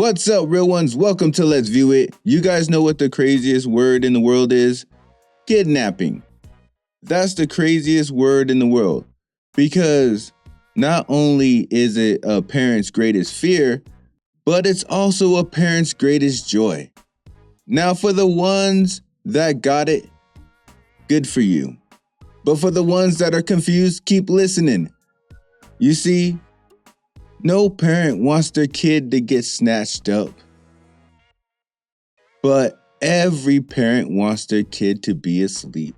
What's up, real ones? Welcome to Let's View It. You guys know what the craziest word in the world is? Kidnapping. That's the craziest word in the world because not only is it a parent's greatest fear, but it's also a parent's greatest joy. Now, for the ones that got it, good for you. But for the ones that are confused, keep listening. You see, no parent wants their kid to get snatched up. But every parent wants their kid to be asleep.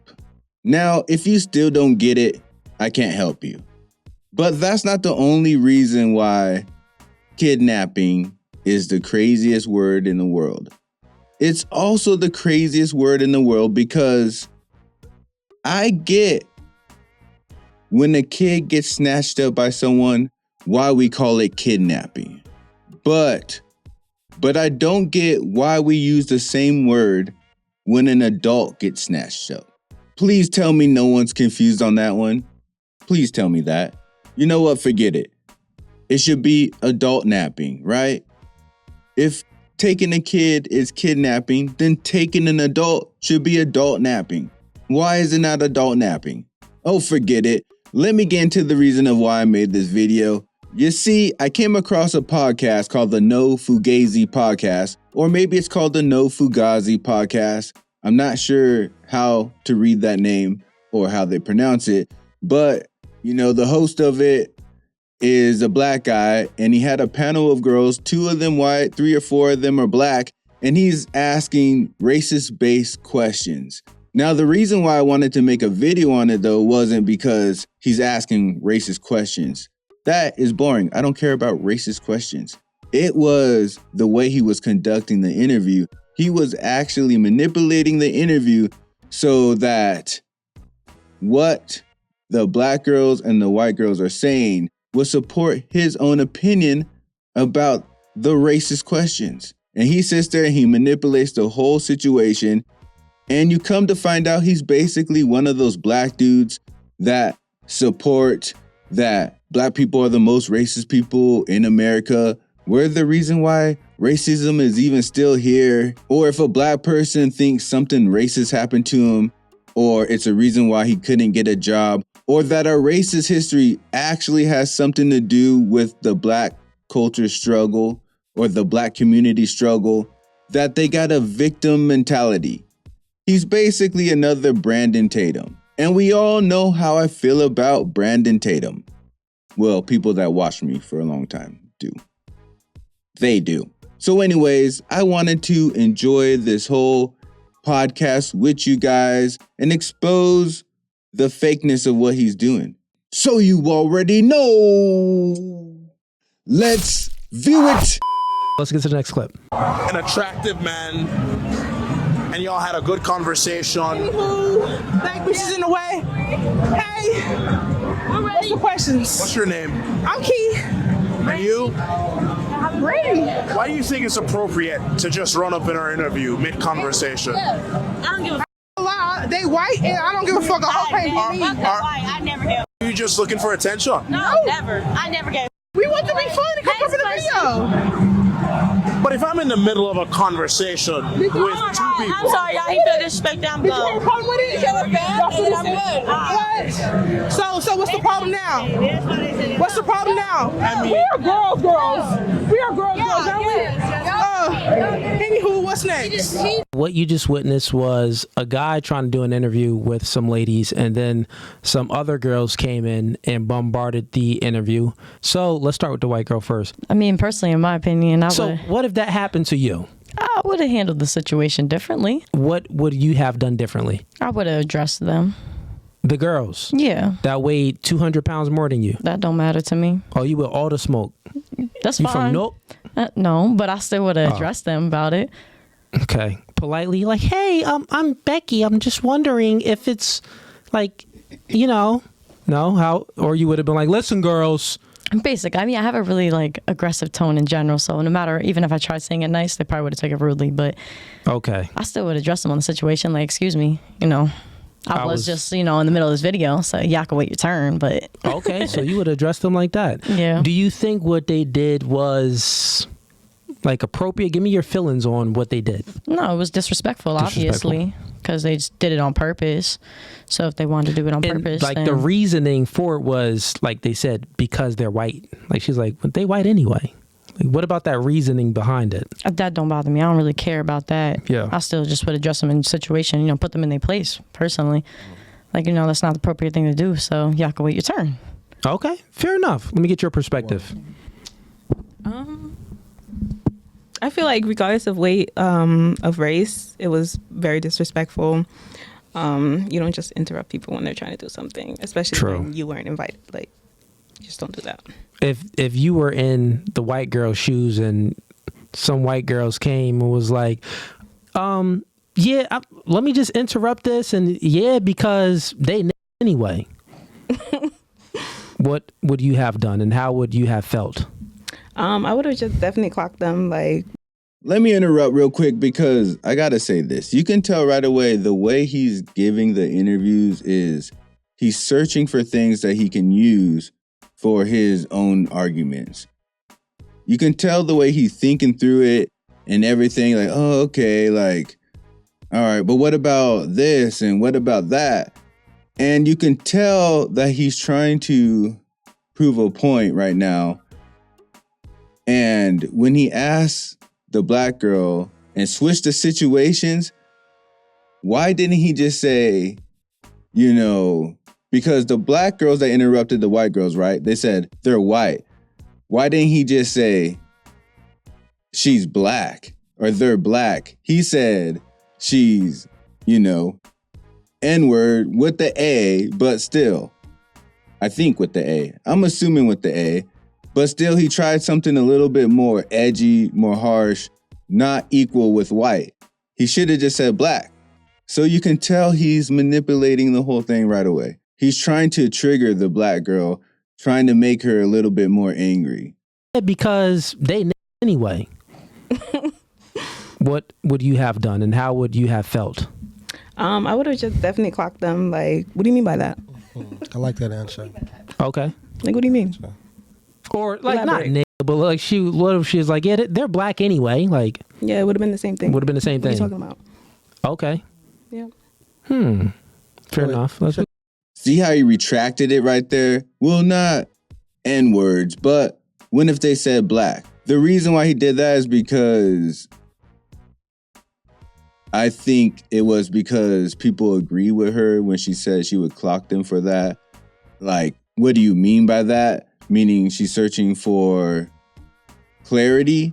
Now, if you still don't get it, I can't help you. But that's not the only reason why kidnapping is the craziest word in the world. It's also the craziest word in the world because I get when a kid gets snatched up by someone, why we call it kidnapping. But I don't get why we use the same word when an adult gets snatched up. Please tell me no one's confused on that one. Please tell me that. You know what? Forget it. It should be adult napping, right? If taking a kid is kidnapping, then taking an adult should be adult napping. Why is it not adult napping? Oh, forget it. Let me get into the reason of why I made this video. You see, I came across a podcast called the No Fugazee podcast, or maybe it's called the No Fugazee podcast. I'm not sure how to read that name or how they pronounce it, but the host of it is a black guy, and he had a panel of girls, 2 of them white, 3 or 4 of them are black, and he's asking racist-based questions. Now, the reason why I wanted to make a video on it, though, wasn't because he's asking racist questions. That is boring. I don't care about racist questions. It was the way he was conducting the interview. He was actually manipulating the interview so that what the black girls and the white girls are saying will support his own opinion about the racist questions. And he sits there and he manipulates the whole situation. And you come to find out he's basically one of those black dudes that support that black people are the most racist people in America. We're the reason why racism is even still here. Or if a black person thinks something racist happened to him, or it's a reason why he couldn't get a job, or that our racist history actually has something to do with the black culture struggle or the black community struggle, that they got a victim mentality. He's basically another Brandon Tatum. And we all know how I feel about Brandon Tatum. Well, people that watch me for a long time do. They do. So anyways, I wanted to enjoy this whole podcast with you guys and expose the fakeness of what he's doing. So you already know. Let's view it. Let's get to the next clip. An attractive man, and y'all had a good conversation. Anywho, black bitches in the way. Hey, what's the questions? What's your name? I'm Key. And you? I'm Brady. Why do you think it's appropriate to just run up in our interview mid-conversation? I don't give a they white, and I don't give a fuck. A whole page me. I never do. Are you just looking for attention? No, never. I never get. We want to be fun and come over the video. But if I'm in the middle of a conversation with 2 people... I'm sorry, y'all. He feel disrespected. I'm Did you have a problem with it? What? So what's the problem now? What's the problem now? We are girls. We are girls, aren't we? Anywho, what's next? What you just witnessed was a guy trying to do an interview with some ladies, and then some other girls came in and bombarded the interview. So let's start with the white girl first. I mean, personally, in my opinion, what if that happened to you? I would have handled the situation differently. What would you have done differently? I would have addressed them. The girls? Yeah. That weighed 200 pounds more than you? That don't matter to me. Oh, you with all the smoke? That's you fine. From Nope? No, but I still would have addressed them about it. Okay. Politely, like, hey, I'm Becky. I'm just wondering if it's like, no, how, or you would have been like, listen, girls. Basic. I mean, I have a really aggressive tone in general, so no matter, even if I tried saying it nice, they probably would have taken it rudely, but okay. I still would address them on the situation, like, excuse me, I was just, in the middle of this video, so y'all can wait your turn, but... Okay, so you would address them like that. Yeah. Do you think what they did was like appropriate? Give me your feelings on what they did. No, it was disrespectful. Obviously, because they just did it on purpose. So if they wanted to do it on purpose, like then... the reasoning for it was like they said because they're white. Like she's like, but they white anyway. Like, what about that reasoning behind it? That don't bother me. I don't really care about that. Yeah. I still just would address them in the situation, you know, put them in their place personally. Like, you know, that's not the appropriate thing to do. So y'all can wait your turn. Okay, fair enough. Let me get your perspective. I feel like regardless of weight, of race, it was very disrespectful. You don't just interrupt people when they're trying to do something, especially when you weren't invited. Like, just don't do that. If you were in the white girl's shoes and some white girls came and was like, let me just interrupt this, and because they anyway. What would you have done, and how would you have felt? I would have just definitely clocked them. Like, let me interrupt real quick because I gotta say this. You can tell right away the way he's giving the interviews is he's searching for things that he can use for his own arguments. You can tell the way he's thinking through it and everything, like, oh, okay, like, all right, but what about this and what about that? And you can tell that he's trying to prove a point right now. And when he asks the black girl and switch the situations, why didn't he just say, you know, because the black girls that interrupted the white girls, right? They said they're white. Why didn't he just say she's black or they're black? He said she's, you know, N-word with the A, but still, I think with the A. I'm assuming with the A, but still he tried something a little bit more edgy, more harsh, not equal with white. He should have just said black. So you can tell he's manipulating the whole thing right away. He's trying to trigger the black girl, trying to make her a little bit more angry. Because they anyway. What would you have done, and how would you have felt? I would have just definitely clocked them. Like, what do you mean by that? I like that answer. Okay. Like, what do you mean? Or like not nigga, but like what if she was like, yeah, they're black anyway. Like, yeah, it would have been the same thing. Would have been the same thing. What are you talking about? Okay. Yeah. Fair enough. See how he retracted it right there? Well, not N-words, but when if they said black? The reason why he did that is because I think it was because people agree with her when she said she would clock them for that. Like, what do you mean by that? Meaning she's searching for clarity.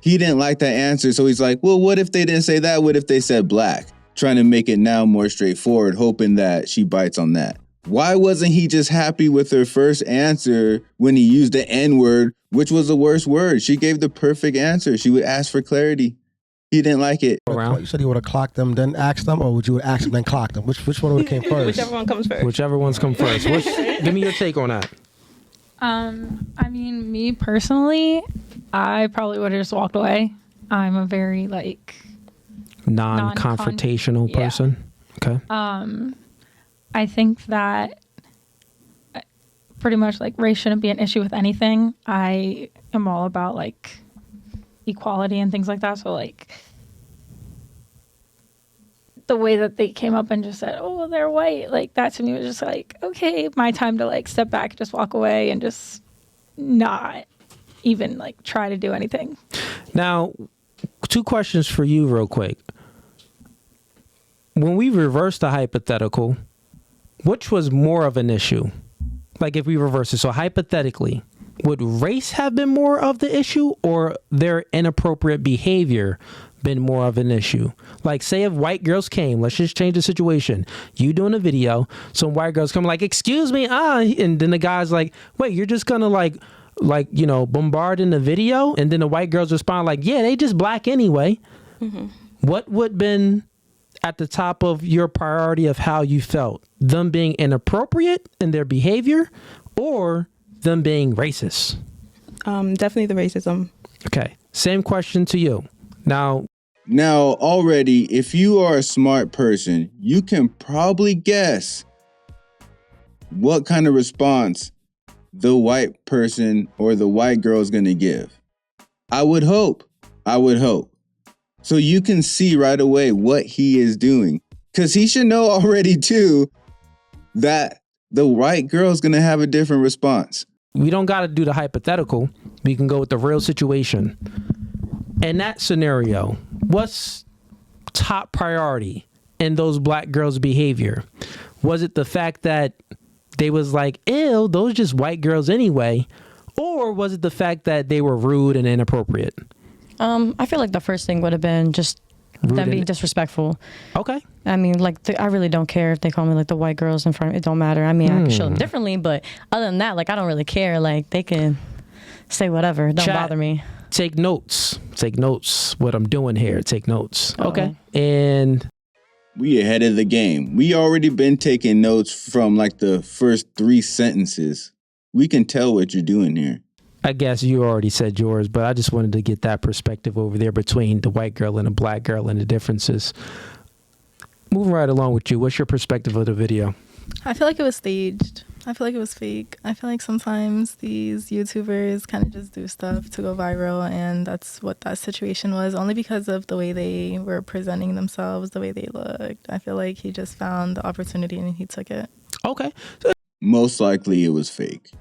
He didn't like that answer, so he's like, well, what if they didn't say that? What if they said black? Trying to make it now more straightforward, hoping that she bites on that. Why wasn't he just happy with her first answer when he used the N-word, which was the worst word? She gave the perfect answer. She would ask for clarity. He didn't like it. You said you would have clocked them, then asked them, or would you have asked them, then clocked them? Which one would have came first? Whichever one comes first. Whichever one's come first. Give me your take on that. I mean, me personally, I probably would have just walked away. I'm a very non-confrontational person. Okay. I think that pretty much race shouldn't be an issue with anything. I am all about equality and things like that. So the way that they came up and just said, oh, they're white, that to me was just okay, my time to step back, just walk away and just not even try to do anything. Now, 2 questions for you real quick. When we reverse the hypothetical, which was more of an issue? If we reverse it, so hypothetically, would race have been more of the issue, or their inappropriate behavior been more of an issue? Say if white girls came, let's just change the situation. You doing a video, some white girls come excuse me, and then the guy's like, wait, you're just gonna bombard in the video? And then the white girls respond yeah, they just black anyway. Mm-hmm. What would been at the top of your priority of how you felt? Them being inappropriate in their behavior, or them being racist? Definitely the racism. Okay. Same question to you. Now already, if you are a smart person, you can probably guess what kind of response the white person or the white girl is going to give. I would hope I would hope. So you can see right away what he is doing. Because he should know already, too, that the white girl is going to have a different response. We don't got to do the hypothetical. We can go with the real situation. In that scenario, what's top priority in those black girls' behavior? Was it the fact that they was like, ew, those just white girls anyway? Or was it the fact that they were rude and inappropriate? I feel like the first thing would have been just them being disrespectful. Okay. I mean, like, I really don't care if they call me like the white girls in front. It don't matter. I mean, I can show them differently, but other than that, like, I don't really care. Like, they can say whatever. It don't bother me. Take notes. Take notes. What I'm doing here. Take notes. Uh-oh. Okay. And we ahead of the game. We already been taking notes from like the first 3 sentences. We can tell what you're doing here. I guess you already said yours, but I just wanted to get that perspective over there between the white girl and the black girl and the differences. Moving right along with you, what's your perspective of the video? I feel like it was staged. I feel like it was fake. I feel like sometimes these YouTubers kind of just do stuff to go viral, and that's what that situation was, only because of the way they were presenting themselves, the way they looked. I feel like he just found the opportunity and he took it. Okay. Most likely it was fake.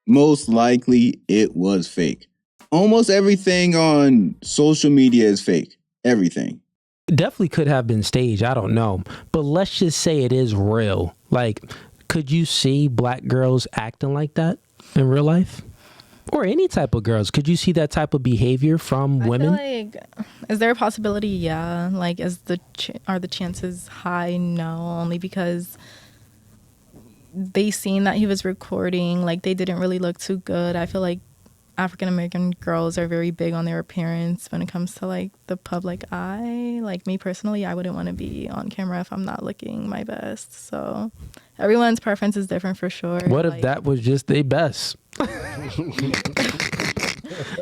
Most likely it was fake. Almost everything on social media is fake. Everything. Definitely could have been staged. I don't know. But let's just say it is real. Like, could you see black girls acting like that in real life? Or any type of girls? Could you see that type of behavior from women? I feel like, is there a possibility? Yeah. Like, are the chances high? No, only because they seen that he was recording. Like, they didn't really look too good. I feel like African American girls are very big on their appearance when it comes to like the public eye. Like, me personally, I wouldn't want to be on camera if I'm not looking my best. So everyone's preference is different for sure. What if that was just their best?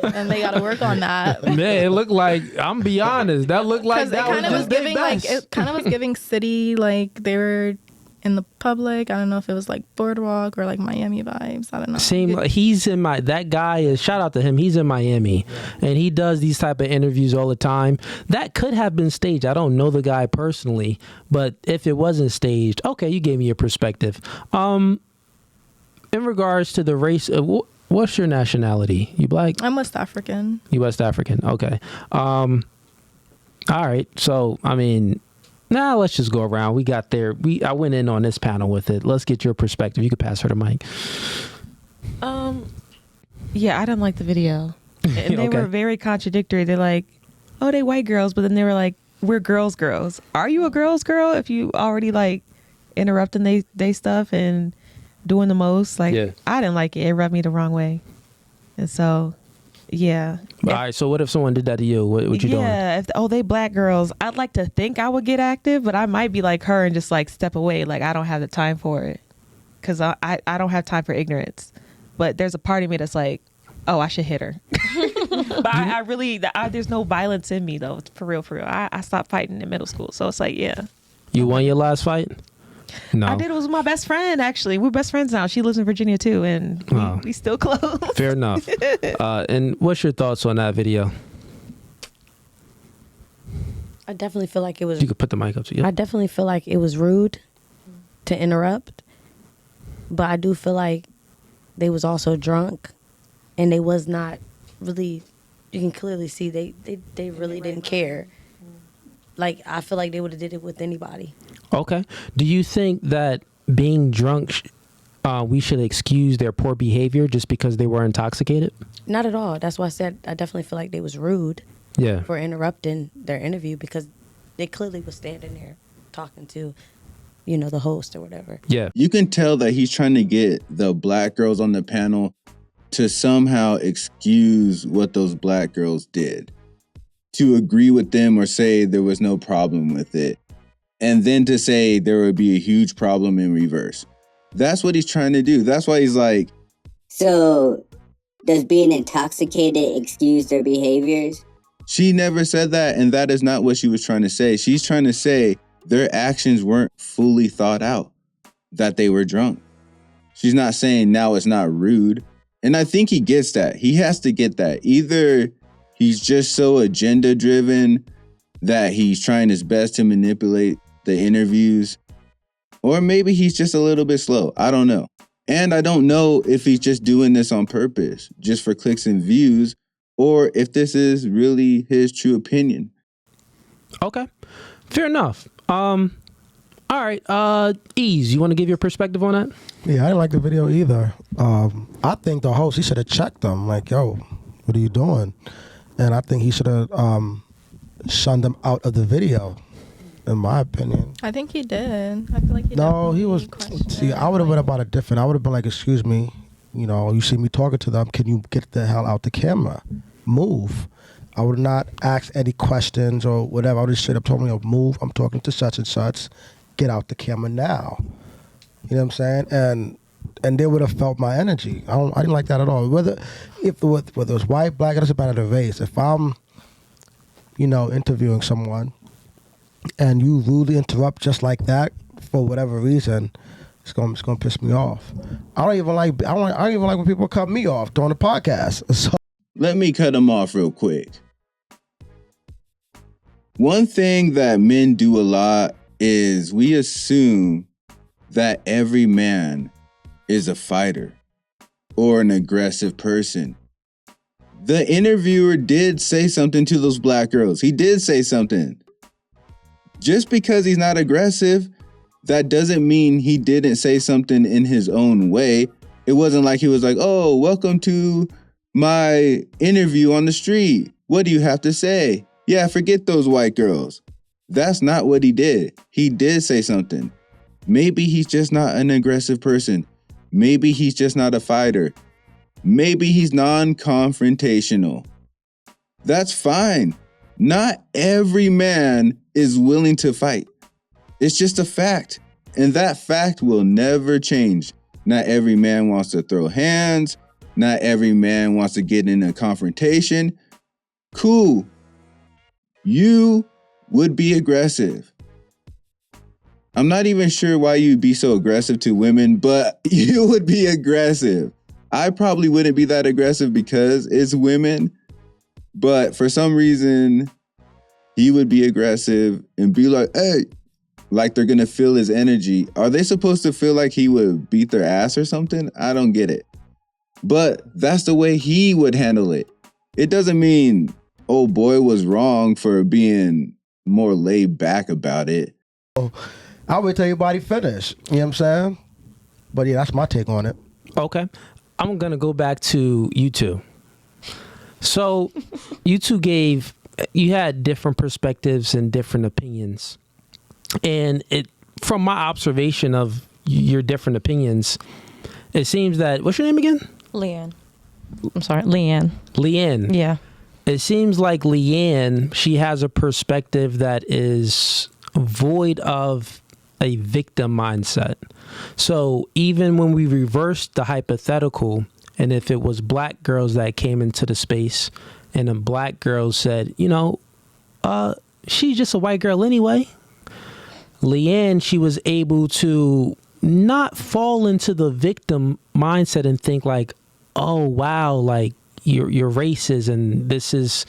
And they got to work on that. Man, it looked like, I'm be honest, that looked like that was just their best. It kind of was giving city, like they were in the public. I don't know if it was like Boardwalk or like Miami vibes. I don't know. He's in that guy is, shout out to him, he's in Miami and he does these type of interviews all the time. That could have been staged. I don't know the guy personally, but if it wasn't staged, okay, you gave me your perspective. In regards to the race, what's your nationality? You black? I'm West African. You West African, okay. All right, so I mean, now let's just go around. We got there. I went in on this panel with it. Let's get your perspective. You could pass her the mic. Yeah, I didn't like the video. And they were very contradictory. They're like, oh, they white girls, but then they were like, we're girls. Are you a girls girl if you already like interrupting they stuff and doing the most? Like, yeah. I didn't like it. It rubbed me the wrong way. And so, yeah. All right, so what if someone did that to you? What you doing? Yeah, they black girls. I'd like to think I would get active, but I might be like her and just like step away. Like, I don't have the time for it because I don't have time for ignorance. But there's a part of me that's like, oh, I should hit her. But I really, there's no violence in me though. For real. I stopped fighting in middle school. So it's like, yeah. You won your last fight? No. I did. It was with my best friend, actually. We're best friends now. She lives in Virginia too, and we still close. Fair enough. And what's your thoughts on that video? I definitely feel like it was... You could put the mic up to you. I definitely feel like it was rude to interrupt, but I do feel like they was also drunk, and they was not really... You can clearly see they really didn't care. Like, I feel like they would have did it with anybody. Okay. Do you think that being drunk, we should excuse their poor behavior just because they were intoxicated? Not at all. That's why I said I definitely feel like they was rude for interrupting their interview because they clearly was standing there talking to, the host or whatever. Yeah. You can tell that he's trying to get the black girls on the panel to somehow excuse what those black girls did, to agree with them or say there was no problem with it, and then to say there would be a huge problem in reverse. That's what he's trying to do. That's why he's like... So, does being intoxicated excuse their behaviors? She never said that, and that is not what she was trying to say. She's trying to say their actions weren't fully thought out, that they were drunk. She's not saying now it's not rude. And I think he gets that. He has to get that. Either he's just so agenda driven that he's trying his best to manipulate the interviews. Or maybe he's just a little bit slow. I don't know. And I don't know if he's just doing this on purpose, just for clicks and views, or if this is really his true opinion. Okay. Fair enough. All right. Ease, you want to give your perspective on that? Yeah, I didn't like the video either. I think the host, he should have checked them. Like, yo, what are you doing? And I think he should have shunned them out of the video, in my opinion. I think he did. I feel like he was. See, I would have been about it different. I would have been like, excuse me, you see me talking to them. Can you get the hell out the camera? Move. I would not ask any questions or whatever. I would just straight up told me, move. I'm talking to such and such. Get out the camera now. You know what I'm saying? And they would have felt my energy. I didn't like that at all. Whether it was white, black, it doesn't matter the race. If I'm, interviewing someone and you rudely interrupt just like that for whatever reason, it's gonna piss me off. I don't even like when people cut me off during the podcast. So let me cut them off real quick. One thing that men do a lot is we assume that every man is a fighter or an aggressive person. The interviewer did say something to those black girls. He did say something. Just because he's not aggressive, that doesn't mean he didn't say something in his own way. It wasn't like he was like, oh, welcome to my interview on the street. What do you have to say? Yeah, forget those white girls. That's not what he did. He did say something. Maybe he's just not an aggressive person. Maybe he's just not a fighter. Maybe he's non-confrontational. That's fine. Not every man is willing to fight. It's just a fact. And that fact will never change. Not every man wants to throw hands. Not every man wants to get in a confrontation. Cool. You would be aggressive. I'm not even sure why you'd be so aggressive to women, but you would be aggressive. I probably wouldn't be that aggressive because it's women, but for some reason, he would be aggressive and be like, hey, like they're going to feel his energy. Are they supposed to feel like he would beat their ass or something? I don't get it. But that's the way he would handle it. It doesn't mean old boy was wrong for being more laid back about it. I'll wait till your body finish. You know what I'm saying? But yeah, that's my take on it. Okay. I'm going to go back to you two. So you two you had different perspectives and different opinions. And from my observation of your different opinions, it seems that, what's your name again? Leanne. I'm sorry, Leanne. Leanne. Yeah. It seems like Leanne, she has a perspective that is void of a victim mindset. So even when we reversed the hypothetical, and if it was black girls that came into the space and the black girls said, she's just a white girl anyway, Leanne, she was able to not fall into the victim mindset and think like, oh, wow, like you're racist and this is,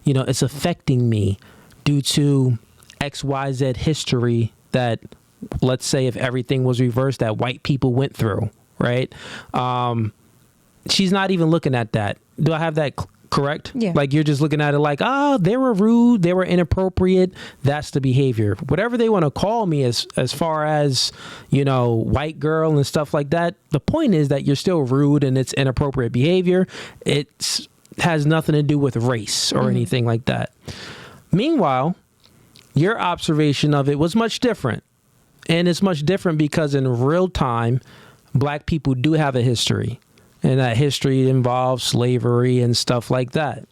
it's affecting me due to XYZ history that, let's say if everything was reversed, that white people went through, right? She's not even looking at that. Do I have that correct? Yeah. Like you're just looking at it like, they were rude, they were inappropriate. That's the behavior. Whatever they want to call me as far as, white girl and stuff like that. The point is that you're still rude and it's inappropriate behavior. It has nothing to do with race or anything like that. Meanwhile, your observation of it was much different. And it's much different because in real time, black people do have a history. And that history involves slavery and stuff like that.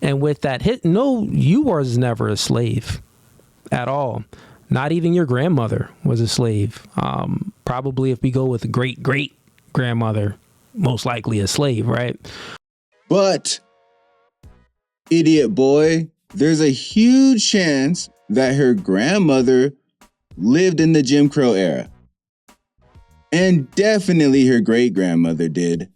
And with that you was never a slave at all. Not even your grandmother was a slave. Probably if we go with great-great-grandmother, most likely a slave, right? But, idiot boy, there's a huge chance that her grandmother lived in the Jim Crow era. And definitely her great-grandmother did.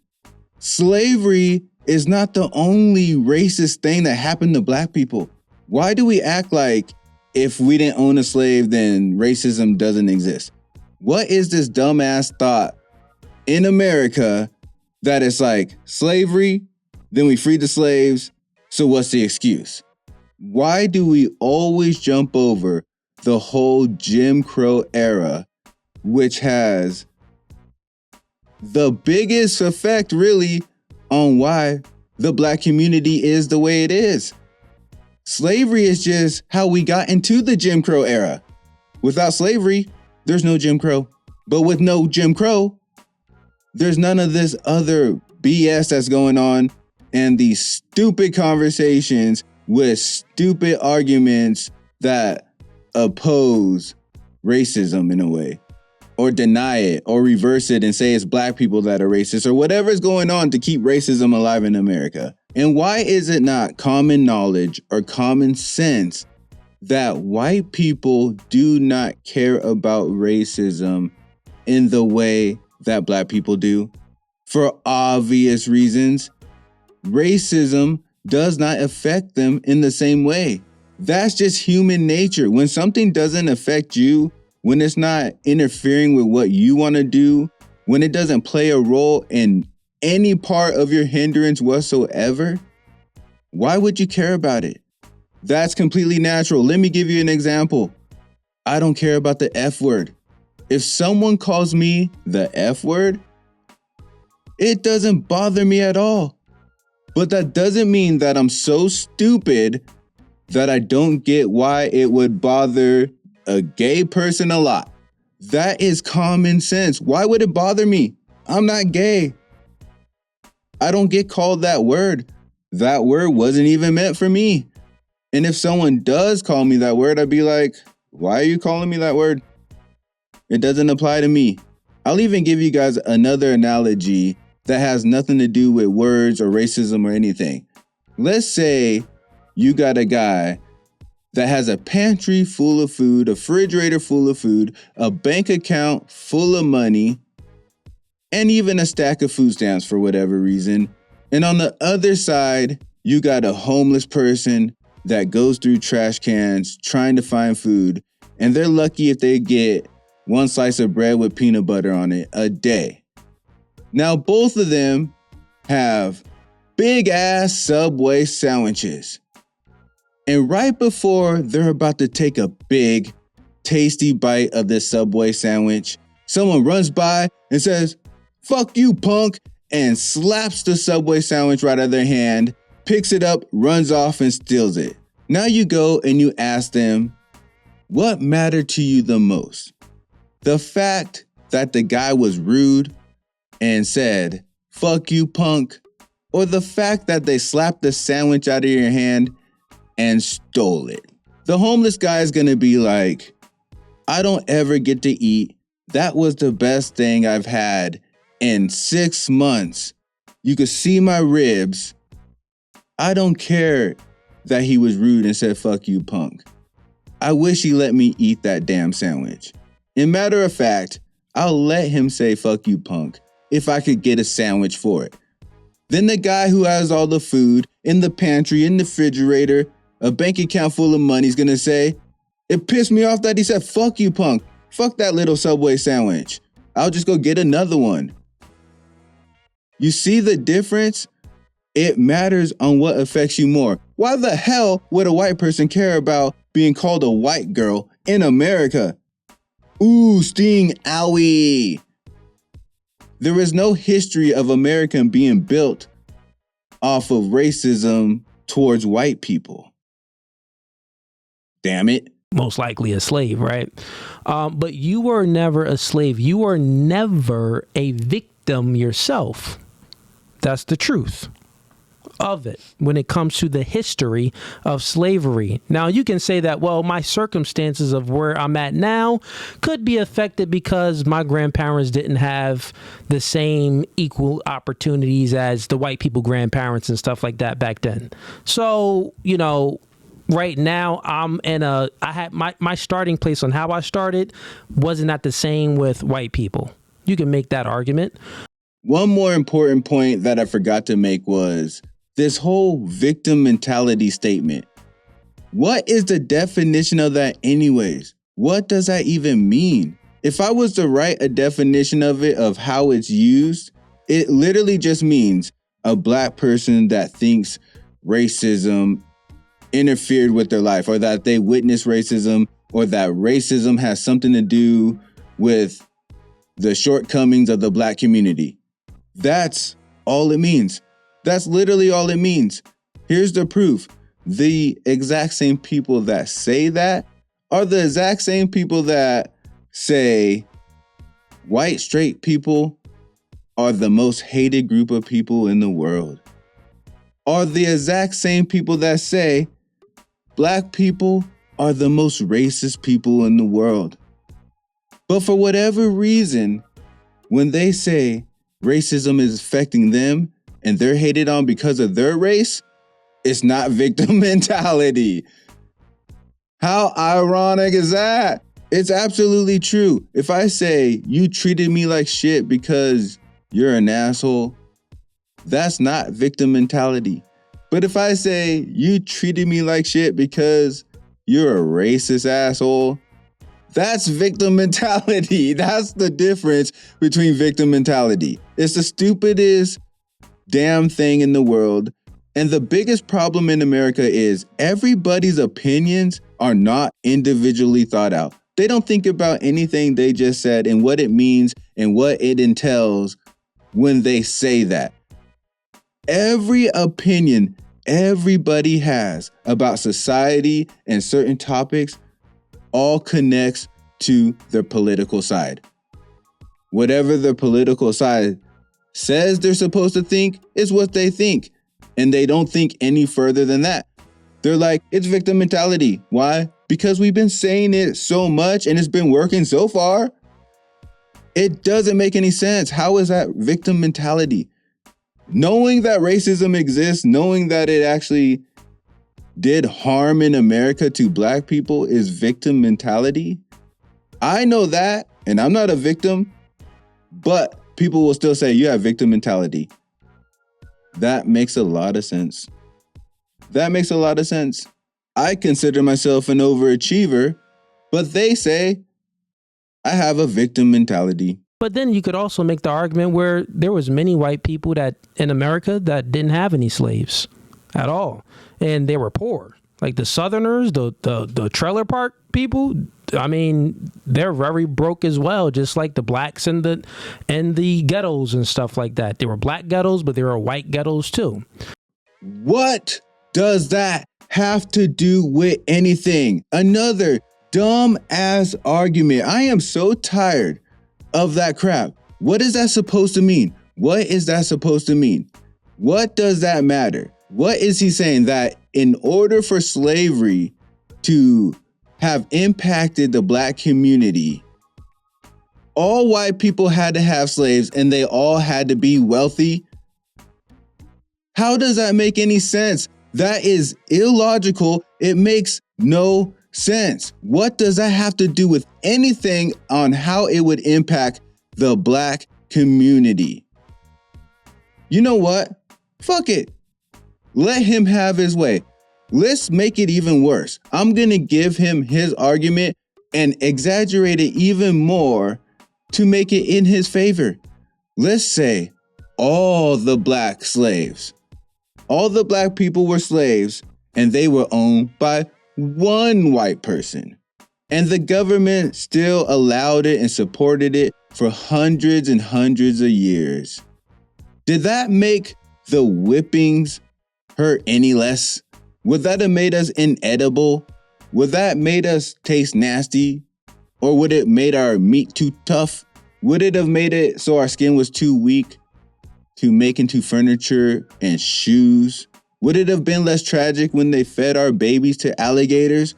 Slavery is not the only racist thing that happened to black people. Why do we act like if we didn't own a slave, then racism doesn't exist? What is this dumbass thought in America that it's like slavery, then we freed the slaves, so what's the excuse? Why do we always jump over the whole Jim Crow era, which has the biggest effect really on why the black community is the way it is? Slavery is just how we got into the Jim Crow era. Without slavery, there's no Jim Crow. But with no Jim Crow, there's none of this other BS that's going on and these stupid conversations with stupid arguments that oppose racism in a way, or deny it, or reverse it and say it's black people that are racist, or whatever is going on to keep racism alive in America. And why is it not common knowledge or common sense that white people do not care about racism in the way that black people do? For obvious reasons. Racism does not affect them in the same way. That's just human nature. When something doesn't affect you, when it's not interfering with what you want to do, when it doesn't play a role in any part of your hindrance whatsoever, why would you care about it? That's completely natural. Let me give you an example. I don't care about the F word. If someone calls me the F word, it doesn't bother me at all. But that doesn't mean that I'm so stupid that I don't get why it would bother a gay person a lot. That is common sense. Why would it bother me? I'm not gay. I don't get called that word. That word wasn't even meant for me. And if someone does call me that word, I'd be like, why are you calling me that word? It doesn't apply to me. I'll even give you guys another analogy that has nothing to do with words or racism or anything. Let's say you got a guy that has a pantry full of food, a refrigerator full of food, a bank account full of money, and even a stack of food stamps for whatever reason. And on the other side, you got a homeless person that goes through trash cans trying to find food, and they're lucky if they get one slice of bread with peanut butter on it a day. Now, both of them have big ass Subway sandwiches. And right before they're about to take a big, tasty bite of this Subway sandwich, someone runs by and says, "Fuck you, punk," and slaps the Subway sandwich right out of their hand, picks it up, runs off, and steals it. Now you go and you ask them, what mattered to you the most? The fact that the guy was rude and said, "Fuck you, punk," or the fact that they slapped the sandwich out of your hand and stole it? The homeless guy is going to be like, I don't ever get to eat. That was the best thing I've had in 6 months. You could see my ribs. I don't care that he was rude and said, "Fuck you, punk." I wish he let me eat that damn sandwich. And matter of fact, I'll let him say, "Fuck you, punk," if I could get a sandwich for it. Then the guy who has all the food in the pantry, in the refrigerator, a bank account full of money is going to say, "It pissed me off that he said, 'Fuck you, punk.' Fuck that little Subway sandwich. I'll just go get another one." You see the difference? It matters on what affects you more. Why the hell would a white person care about being called a white girl in America? Ooh, sting, owie. There is no history of America being built off of racism towards white people. Damn it. Most likely a slave, right? But you were never a slave. You were never a victim yourself. That's the truth of it when it comes to the history of slavery. Now, you can say that, well, my circumstances of where I'm at now could be affected because my grandparents didn't have the same equal opportunities as the white people grandparents and stuff like that back then. So, you know, right now I had my starting place on how I started wasn't at the same with white people. You can make that argument. One more important point that I forgot to make was this whole victim mentality statement. What is the definition of that anyways? What does that even mean? If I was to write a definition of it, of how it's used, it literally just means a black person that thinks racism interfered with their life, or that they witnessed racism, or that racism has something to do with the shortcomings of the black community. That's all it means. That's literally all it means. Here's the proof. The exact same people that say that are the exact same people that say white straight people are the most hated group of people in the world. Are the exact same people that say black people are the most racist people in the world. But for whatever reason, when they say racism is affecting them and they're hated on because of their race, it's not victim mentality. How ironic is that? It's absolutely true. If I say you treated me like shit because you're an asshole, that's not victim mentality. But if I say you treated me like shit because you're a racist asshole, that's victim mentality. That's the difference between victim mentality. It's the stupidest damn thing in the world. And the biggest problem in America is everybody's opinions are not individually thought out. They don't think about anything they just said and what it means and what it entails when they say that. Every opinion everybody has about society and certain topics all connects to their political side. Whatever the political side says they're supposed to think is what they think. And they don't think any further than that. They're like, it's victim mentality. Why? Because we've been saying it so much and it's been working so far. It doesn't make any sense. How is that victim mentality? Knowing that racism exists, knowing that it actually did harm in America to black people is victim mentality. I know that, and I'm not a victim, but people will still say you have victim mentality. That makes a lot of sense. That makes a lot of sense. I consider myself an overachiever, but they say I have a victim mentality. But then you could also make the argument where there was many white people that in America that didn't have any slaves at all. And they were poor. Like the Southerners, the trailer park people, I mean, they're very broke as well, just like the blacks and the ghettos and stuff like that. There were black ghettos, but there were white ghettos too. What does that have to do with anything? Another dumb ass argument. I am so tired of that crap. What is that supposed to mean? What is that supposed to mean? What does that matter? What is he saying? That in order for slavery to have impacted the black community, all white people had to have slaves and they all had to be wealthy? How does that make any sense? That is illogical. It makes no sense. What does that have to do with anything on how it would impact the black community? You know what? Fuck it. Let him have his way. Let's make it even worse. I'm going to give him his argument and exaggerate it even more to make it in his favor. Let's say all the black slaves, all the black people were slaves and they were owned by one white person. And the government still allowed it and supported it for hundreds and hundreds of years. Did that make the whippings hurt any less? Would that have made us inedible? Would that made us taste nasty? Or would it made our meat too tough? Would it have made it so our skin was too weak to make into furniture and shoes? Would it have been less tragic when they fed our babies to alligators?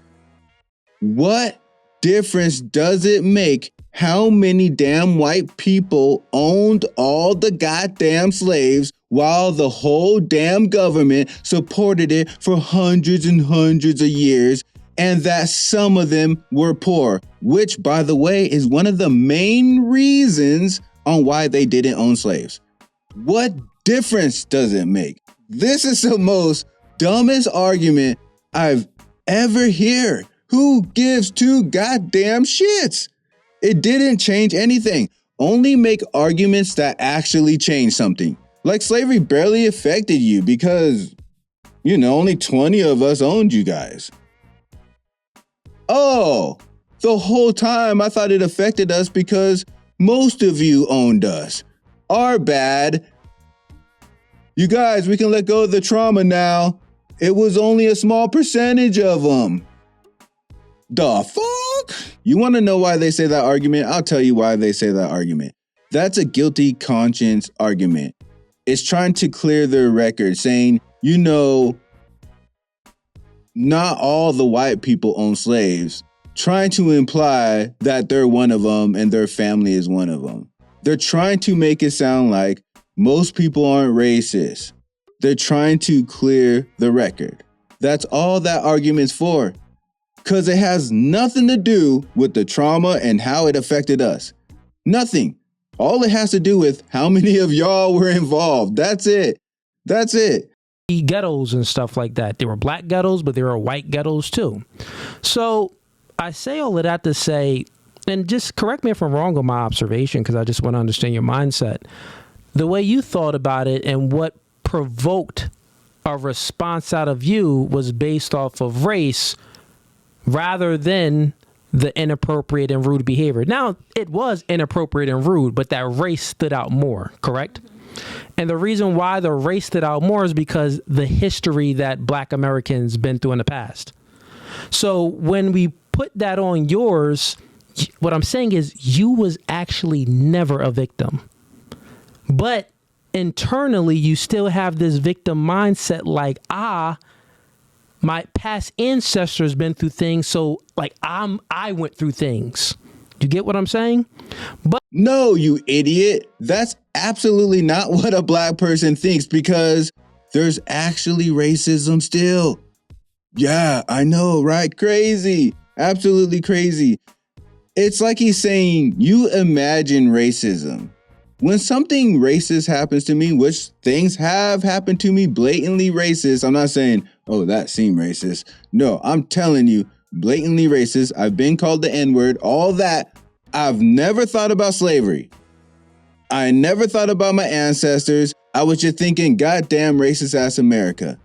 What difference does it make how many damn white people owned all the goddamn slaves while the whole damn government supported it for hundreds and hundreds of years, and that some of them were poor, which, by the way, is one of the main reasons on why they didn't own slaves. What difference does it make? This is the most dumbest argument I've ever heard. Who gives two goddamn shits? It didn't change anything. Only make arguments that actually change something. Like slavery barely affected you because, only 20 of us owned you guys. Oh, the whole time I thought it affected us because most of you owned us. Our bad. You guys, we can let go of the trauma now. It was only a small percentage of them. The fuck? You want to know why they say that argument? I'll tell you why they say that argument. That's a guilty conscience argument. It's trying to clear their record, saying, not all the white people own slaves, trying to imply that they're one of them and their family is one of them. They're trying to make it sound like most people aren't racist. They're trying to clear the record. That's all that argument's for. Because it has nothing to do with the trauma and how it affected us. Nothing. All it has to do with how many of y'all were involved. That's it. That's it. Ghettos and stuff like that. There were black ghettos, but there were white ghettos too. So I say all of that to say, and just correct me if I'm wrong on my observation, because I just want to understand your mindset. The way you thought about it and what provoked a response out of you was based off of race rather than the inappropriate and rude behavior. Now, it was inappropriate and rude, but that race stood out more, correct? And the reason why the race stood out more is because the history that Black Americans been through in the past. So when we put that on yours, what I'm saying is you was actually never a victim. But internally, you still have this victim mindset like, my past ancestors been through things, so like I went through things. You get what I'm saying? But no, you idiot. That's absolutely not what a black person thinks, because there's actually racism still. Yeah, I know, right? Crazy. Absolutely crazy. It's like he's saying, you imagine racism. When something racist happens to me, which things have happened to me, blatantly racist, I'm not saying, oh, that seemed racist. No, I'm telling you, blatantly racist. I've been called the N-word, all that. I've never thought about slavery. I never thought about my ancestors. I was just thinking, goddamn racist ass America.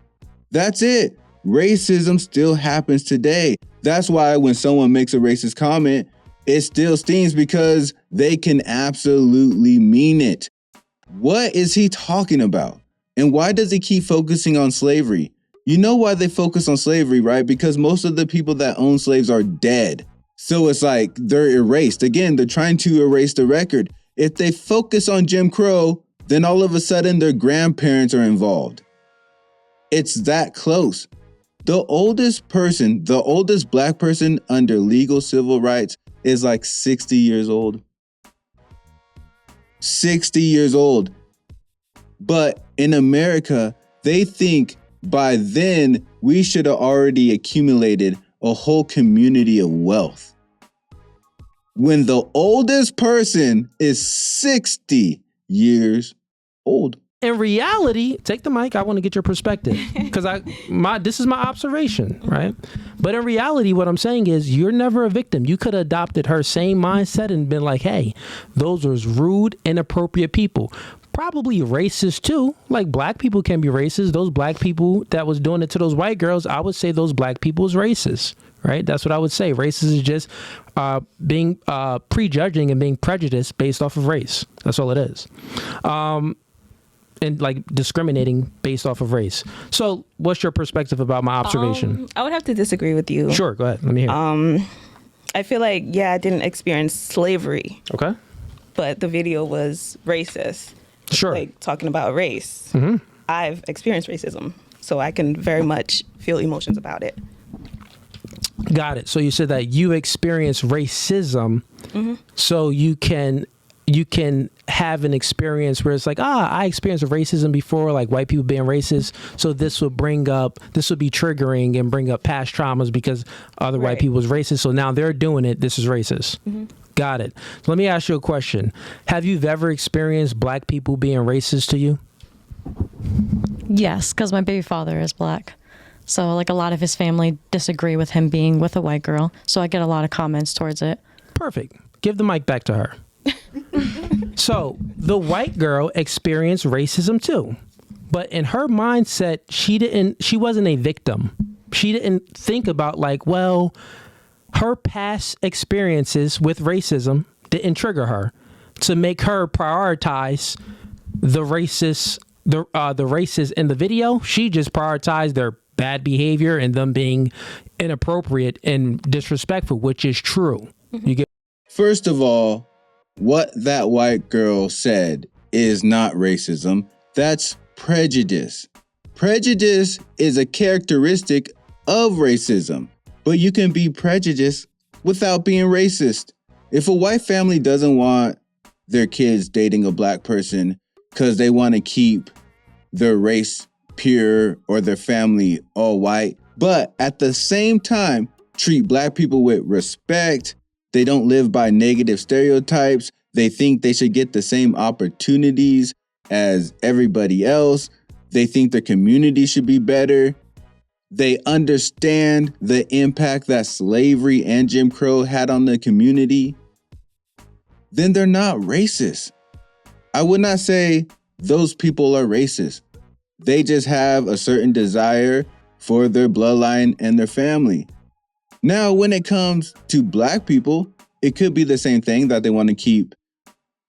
That's it. Racism still happens today. That's why when someone makes a racist comment, it still stings, because they can absolutely mean it. What is he talking about? And why does he keep focusing on slavery? You know why they focus on slavery, right? Because most of the people that own slaves are dead. So it's like they're erased. Again, they're trying to erase the record. If they focus on Jim Crow, then all of a sudden their grandparents are involved. It's that close. The oldest black person under legal civil rights is like 60 years old. 60 years old. But in America, they think by then we should have already accumulated a whole community of wealth. When the oldest person is 60 years old. in reality, take the mic. I want to get your perspective, because this is my observation, right? But in reality, what I'm saying is you're never a victim. You could have adopted her same mindset and been like, hey, those are rude, inappropriate people. Probably racist too. Like, black people can be racist. Those black people that was doing it to those white girls, I would say those black people is racist, right? That's what I would say. Racist is just being prejudging and being prejudiced based off of race. That's all it is. And like discriminating based off of race. So what's your perspective about my observation? I would have to disagree with you. Sure, go ahead. Let me hear. I feel like, I didn't experience slavery. Okay. But the video was racist. Sure. Like talking about race. Mm-hmm. I've experienced racism, so I can very much feel emotions about it. Got it. So you said that you experienced racism, mm-hmm. so you can have an experience where it's like, I experienced racism before, like white people being racist. So this would be triggering and bring up past traumas because other white people was racist. So now they're doing it. This is racist. Mm-hmm. Got it. So let me ask you a question. Have you ever experienced black people being racist to you? Yes, because my baby father is black. So like a lot of his family disagree with him being with a white girl. So I get a lot of comments towards it. Perfect. Give the mic back to her. So the white girl experienced racism too. But in her mindset, she wasn't a victim. She didn't think about like, well, her past experiences with racism didn't trigger her to make her prioritize the racists in the video. She just prioritized their bad behavior and them being inappropriate and disrespectful, which is true. First of all, what that white girl said is not racism. That's prejudice. Prejudice is a characteristic of racism, but you can be prejudiced without being racist. If a white family doesn't want their kids dating a black person because they want to keep their race pure or their family all white, but at the same time treat black people with respect, they don't live by negative stereotypes, they think they should get the same opportunities as everybody else, they think their community should be better, they understand the impact that slavery and Jim Crow had on the community, then they're not racist. I would not say those people are racist. They just have a certain desire for their bloodline and their family. Now, when it comes to black people, it could be the same thing, that they want to keep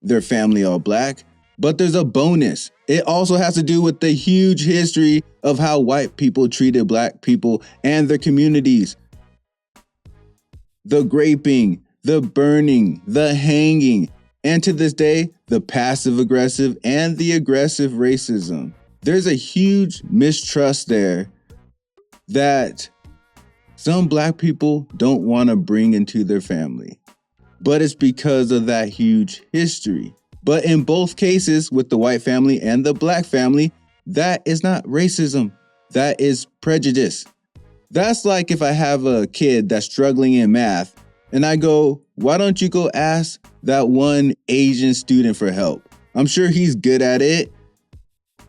their family all black. But there's a bonus. It also has to do with the huge history of how white people treated black people and their communities. The raping, the burning, the hanging, and to this day, the passive aggressive and the aggressive racism. There's a huge mistrust there that some black people don't want to bring into their family. But it's because of that huge history. But in both cases, with the white family and the black family, that is not racism. That is prejudice. That's like if I have a kid that's struggling in math and I go, why don't you go ask that one Asian student for help? I'm sure he's good at it.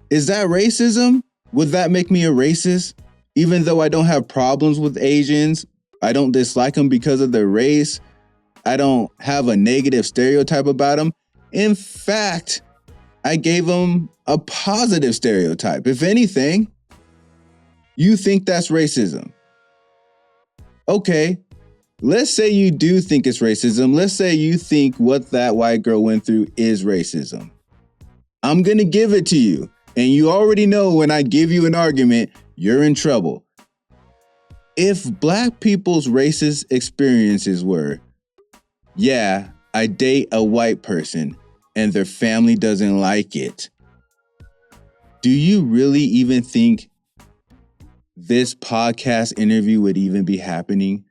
Is that racism? Would that make me a racist? Even though I don't have problems with Asians, I don't dislike them because of their race, I don't have a negative stereotype about them. In fact, I gave them a positive stereotype. If anything, you think that's racism. Okay, let's say you do think it's racism. Let's say you think what that white girl went through is racism. I'm going to give it to you. And you already know when I give you an argument, you're in trouble. If black people's racist experiences were, yeah, I date a white person and their family doesn't like it, do you really even think this podcast interview would even be happening?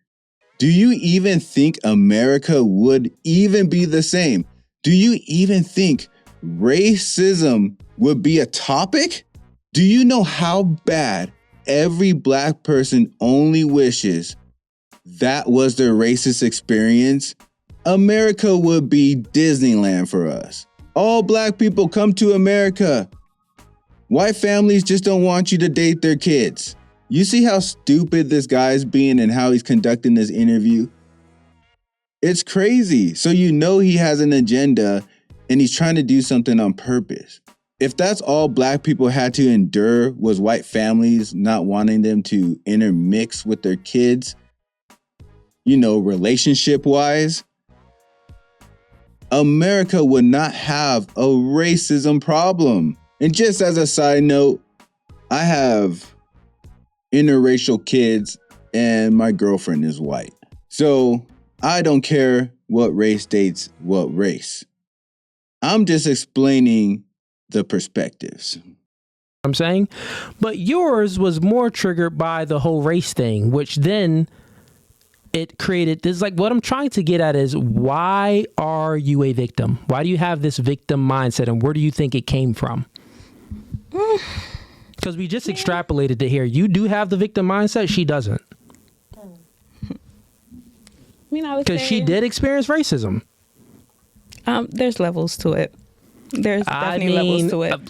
Do you even think America would even be the same? Do you even think racism would be a topic? Do you know how bad every black person only wishes that was their racist experience? America would be Disneyland for us. All black people come to America. White families just don't want you to date their kids. You see how stupid this guy's being and how he's conducting this interview? It's crazy. So you know he has an agenda and he's trying to do something on purpose. If that's all black people had to endure was white families not wanting them to intermix with their kids, relationship-wise, America would not have a racism problem. And just as a side note, I have interracial kids and my girlfriend is white. So I don't care what race dates what race. I'm just explaining the perspectives. I'm saying, but yours was more triggered by the whole race thing, which then it created this, like, what I'm trying to get at is, why are you a victim? Why do you have this victim mindset, and where do you think it came from? Because we just extrapolated it here. You do have the victim mindset. She doesn't. I would because she did experience racism. There's levels to it. There's definitely levels to it.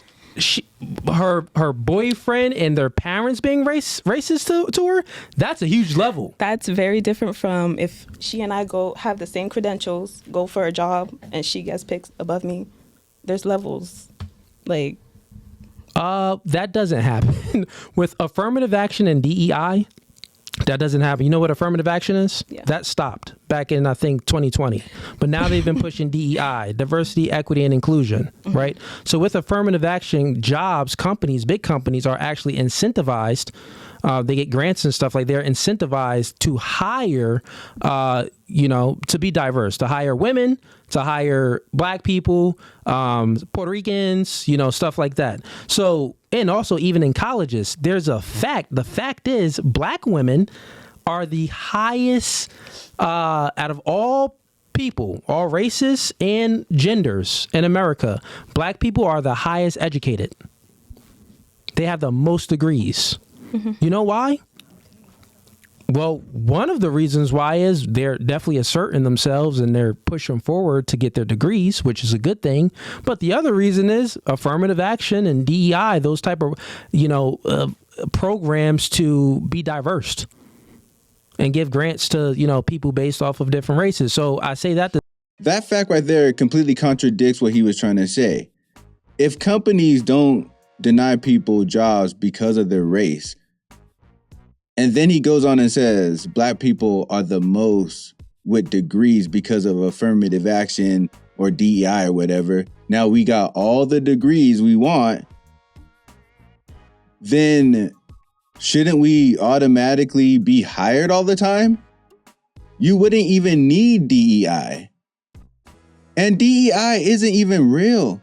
Her boyfriend and their parents being racist to her, that's a huge level. That's very different from if she and I have the same credentials, go for a job, and she gets picked above me. There's levels. Like, that doesn't happen. With affirmative action and DEI, that doesn't happen. You know what affirmative action is? Yeah. That stopped back in, I think, 2020. But now they've been pushing DEI, diversity, equity, and inclusion, right? So with affirmative action, jobs, companies, big companies are actually incentivized. They get grants and stuff, like they're incentivized to hire, to be diverse, to hire women, to hire black people, Puerto Ricans, stuff like that. So, and also even in colleges, there's a fact. The fact is black women are the highest out of all people, all races and genders in America. Black people are the highest educated. They have the most degrees. You know why? Well, one of the reasons why is they're definitely asserting themselves and they're pushing forward to get their degrees, which is a good thing. But the other reason is affirmative action and DEI, those type of, programs to be diverse and give grants to, people based off of different races. So I say that. That fact right there completely contradicts what he was trying to say. If companies don't deny people jobs because of their race, and then he goes on and says black people are the most with degrees because of affirmative action or DEI or whatever. Now we got all the degrees we want. Then shouldn't we automatically be hired all the time? You wouldn't even need DEI. And DEI isn't even real.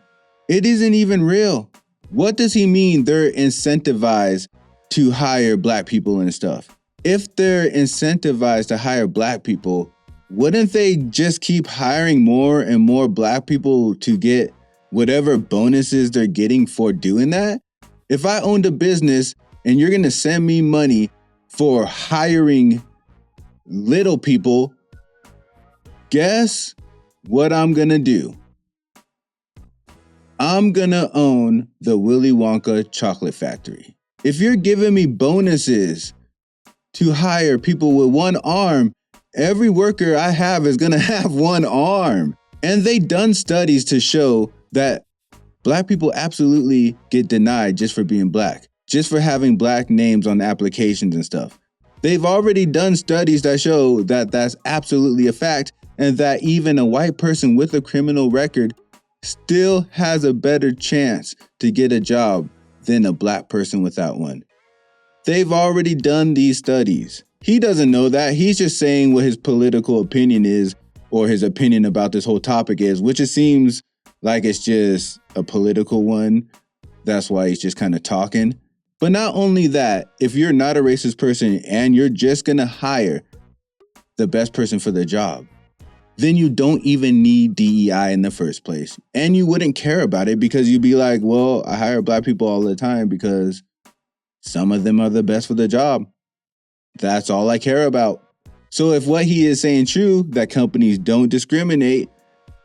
It isn't even real. What does he mean they're incentivized to hire black people and stuff? If they're incentivized to hire black people, wouldn't they just keep hiring more and more black people to get whatever bonuses they're getting for doing that? If I owned a business and you're going to send me money for hiring little people, guess what I'm going to do? I'm going to own the Willy Wonka chocolate factory. If you're giving me bonuses to hire people with one arm, every worker I have is going to have one arm. And they done studies to show that black people absolutely get denied just for being black, just for having black names on applications and stuff. They've already done studies that show that that's absolutely a fact, and that even a white person with a criminal record still has a better chance to get a job than a black person without one. They've already done these studies. He doesn't know that. He's just saying what his political opinion is, or his opinion about this whole topic is, which it seems like it's just a political one. That's why he's just kind of talking. But not only that, if you're not a racist person and you're just going to hire the best person for the job, then you don't even need DEI in the first place. And you wouldn't care about it because you'd be like, well, I hire black people all the time because some of them are the best for the job. That's all I care about. So if what he is saying true, that companies don't discriminate,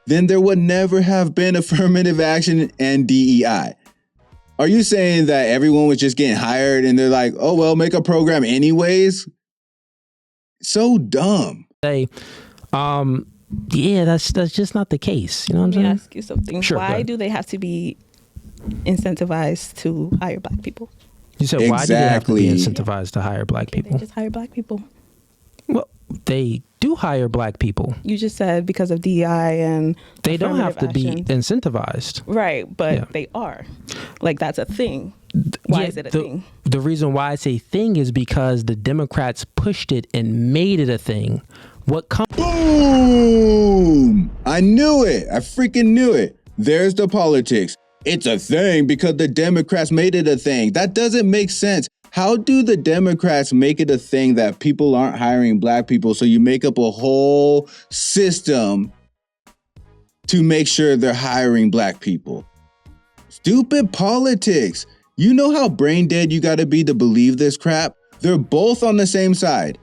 then there would never have been affirmative action and DEI. Are you saying that everyone was just getting hired and they're like, oh, well, make a program anyways? So dumb. Yeah, that's just not the case. You know what I'm saying? Let me ask you something. Sure, why do they have to be incentivized to hire black people? You said, why do they have to be incentivized to hire black people? They just hire black people. Well, they do hire black people. You just said because of DEI and they don't have to be incentivized. Right, but they are. Like, that's a thing. Why is it a thing? The reason why it's a thing is because the Democrats pushed it and made it a thing. Boom! I knew it. I freaking knew it. There's the politics. It's a thing because the Democrats made it a thing. That doesn't make sense. How do the Democrats make it a thing that people aren't hiring black people? So you make up a whole system to make sure they're hiring black people. Stupid politics. You know how brain dead you got to be to believe this crap? They're both on the same side.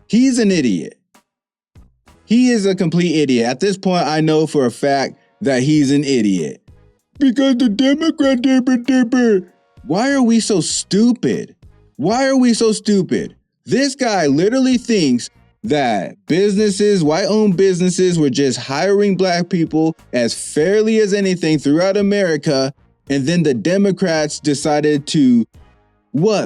He's an idiot. He is a complete idiot. At this point, I know for a fact that he's an idiot. Because the Democrat, why are we so stupid? Why are we so stupid? This guy literally thinks that businesses, white-owned businesses, were just hiring black people as fairly as anything throughout America, and then the Democrats decided to,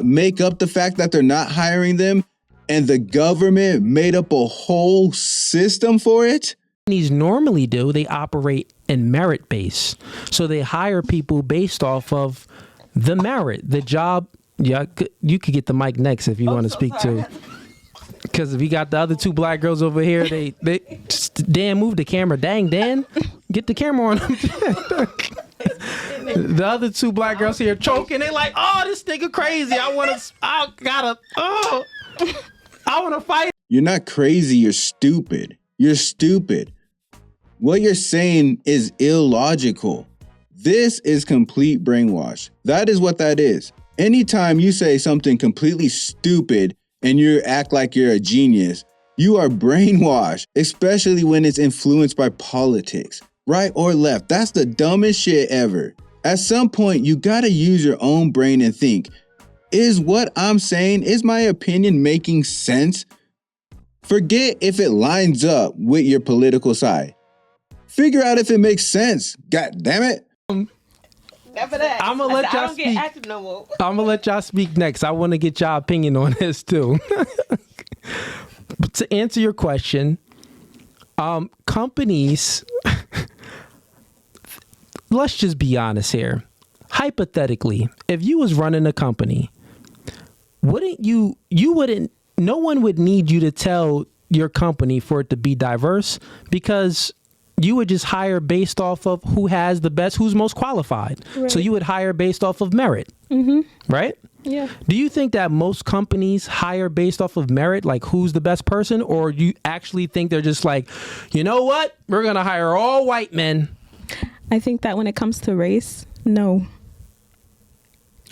make up the fact that they're not hiring them, and the government made up a whole system for it? Companies normally do, they operate in merit base. So they hire people based off of the merit, the job. Yeah, you could get the mic next if you want to speak to. Because if you got the other two black girls over here, they Dan, move the camera. Dang, Dan, get the camera on them. The other two black girls here choking. They like, oh, this nigga crazy. I want to fight. You're not crazy. You're stupid. You're stupid. What you're saying is illogical. This is complete brainwash. That is what that is. Anytime you say something completely stupid and you act like you're a genius, you are brainwashed, especially when it's influenced by politics, right or left. That's the dumbest shit ever. At some point, you gotta use your own brain and think, is what I'm saying, is my opinion making sense? Forget if it lines up with your political side. Figure out if it makes sense. God damn it. I'm gonna let y'all speak. I'm gonna let y'all speak next. I want to get y'all opinion on this too. But to answer your question, companies. Let's just be honest here. Hypothetically, if you was running a company, wouldn't you wouldn't. No one would need you to tell your company for it to be diverse, because you would just hire based off of who has the best, who's most qualified. Right. So you would hire based off of merit, right? Yeah. Do you think that most companies hire based off of merit, like who's the best person, or you actually think they're just like, you know what, we're gonna hire all white men? I think that when it comes to race, no.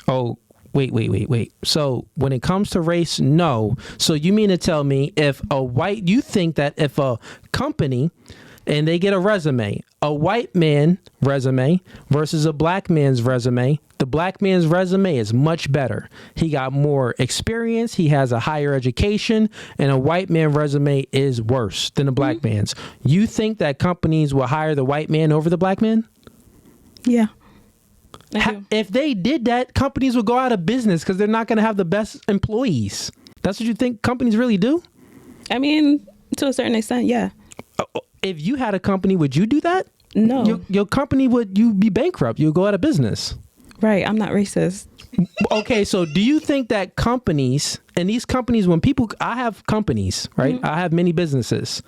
Oh, wait. So when it comes to race, no. So you mean to tell me you think that if a company and they get a resume, a white man resume versus a black man's resume, the black man's resume is much better. He got more experience, he has a higher education, and a white man resume is worse than a black man's. You think that companies will hire the white man over the black man? Yeah. If they did that, companies would go out of business because they're not going to have the best employees. That's what you think companies really do? I mean, to a certain extent, yeah. If you had a company, would you do that? No. Your company you'd be bankrupt. You'd go out of business. Right. I'm not racist. Okay. So do you think that companies, and these companies, I have companies, right? I have many businesses.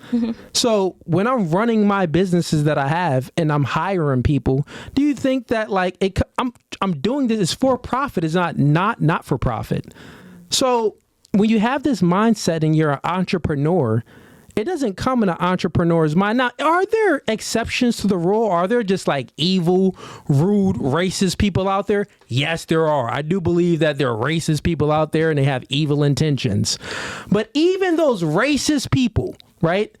So when I'm running my businesses that I have and I'm hiring people, do you think that I'm doing this is for profit, is not for profit? So when you have this mindset and you're an entrepreneur, it doesn't come in an entrepreneur's mind. Now, are there exceptions to the rule? Are there just like evil, rude, racist people out there? Yes, there are. I do believe that there are racist people out there and they have evil intentions. But even those racist people, right?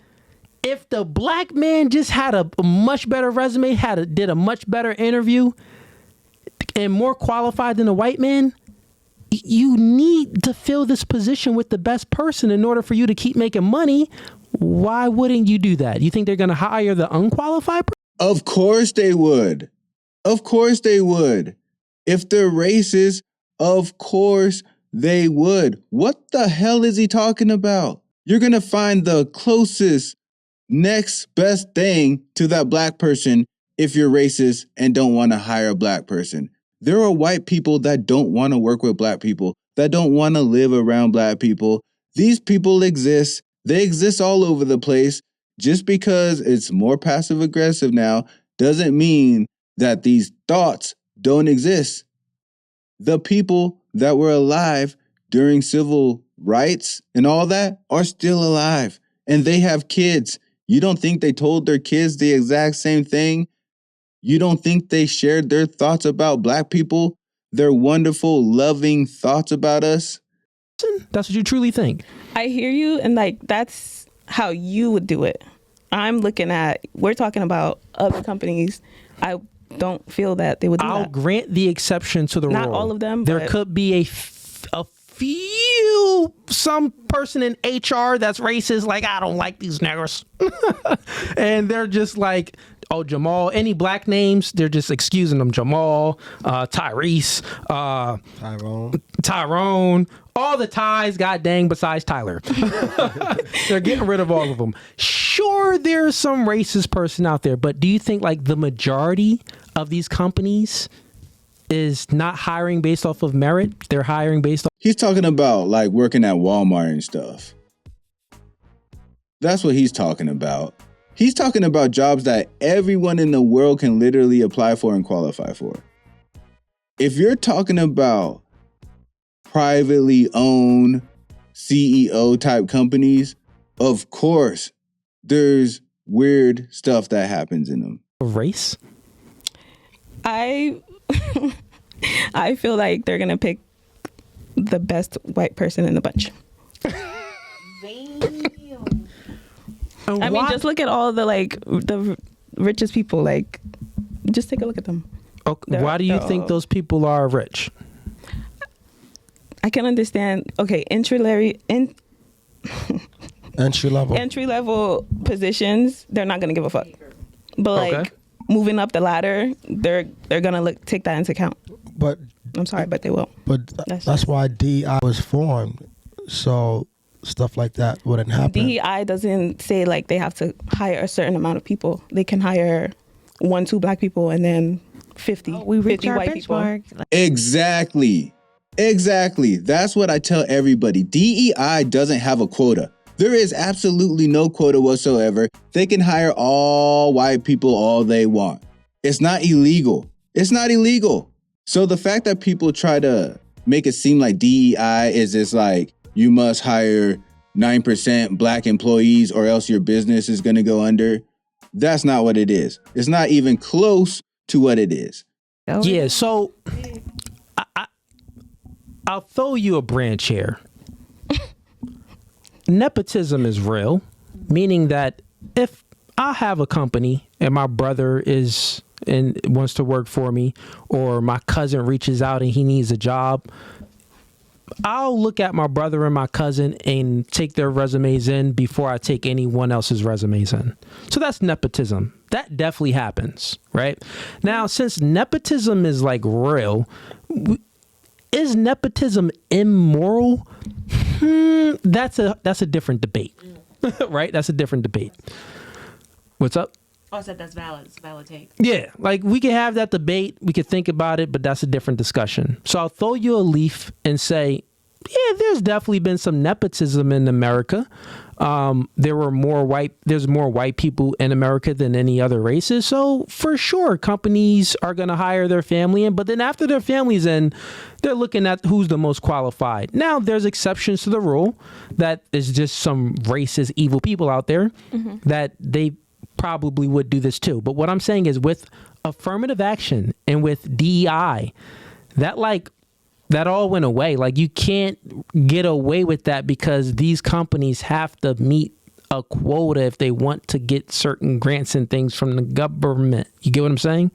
If the black man just had a much better resume, did a much better interview and more qualified than a white man, you need to fill this position with the best person in order for you to keep making money. Why wouldn't you do that? You think they're going to hire the unqualified person? Of course they would. Of course they would. If they're racist, of course they would. What the hell is he talking about? You're going to find the closest, next best thing to that black person if you're racist and don't want to hire a black person. There are white people that don't want to work with black people, that don't want to live around black people. These people exist. They exist all over the place. Just because it's more passive aggressive now doesn't mean that these thoughts don't exist. The people that were alive during civil rights and all that are still alive, and they have kids. You don't think they told their kids the exact same thing? You don't think they shared their thoughts about black people? Their wonderful, loving thoughts about us? That's what you truly think. I hear you, and that's how you would do it. we're talking about other companies. I don't feel that they would do I'll that. grant the exception to the rule. Not all of them. There but could be some person in HR that's racist, like, I don't like these niggers. And they're just like, oh, Jamal, any black names, they're just excusing them. Jamal, Tyrese, Tyrone, all the ties, god dang, besides Tyler. They're getting rid of all of them. Sure, there's some racist person out there, but do you think like the majority of these companies is not hiring based off of merit? They're hiring based off. He's talking about like working at Walmart and stuff. That's what he's talking about. He's talking about jobs that everyone in the world can literally apply for and qualify for. If you're talking about privately owned CEO type companies, of course, there's weird stuff that happens in them. Race? I feel like they're going to pick the best white person in the bunch. I mean, just look at all the richest people. Like, just take a look at them. Okay, why do you think those people are rich? I can understand. Okay, entry level positions, they're not gonna give a fuck. But like moving up the ladder, they're gonna take that into account. But I'm sorry, but they will. But that's why DEI was formed, so stuff like that wouldn't happen. DEI doesn't say like they have to hire a certain amount of people. They can hire 1-2 black people and then 50 white people. Exactly. That's what I tell everybody. DEI doesn't have a quota. There is absolutely no quota whatsoever. They can hire all white people all they want. It's not illegal. So the fact that people try to make it seem like DEI is just like, you must hire 9% black employees or else your business is going to go under. That's not what it is. It's not even close to what it is. Yeah, so I'll throw you a branch here. Nepotism is real, meaning that if I have a company and my brother is and wants to work for me, or my cousin reaches out and he needs a job, I'll look at my brother and my cousin and take their resumes in before I take anyone else's resumes in. So that's nepotism. That definitely happens, right? Now, since nepotism is like real, is nepotism immoral? That's a different debate, right? That's a different debate. What's up? Oh, I said that's valid. It's a valid take. Yeah, like we can have that debate. We could think about it, but that's a different discussion. So I'll throw you a leaf and say, yeah, there's definitely been some nepotism in America. There's more white people in America than any other races. So for sure, companies are going to hire their family in, but then after their family's in, they're looking at who's the most qualified. Now, there's exceptions to the rule that is just some racist, evil people out there that they probably would do this too. But what I'm saying is with affirmative action and with DEI, that all went away. Like, you can't get away with that because these companies have to meet a quota if they want to get certain grants and things from the government. You get what I'm saying?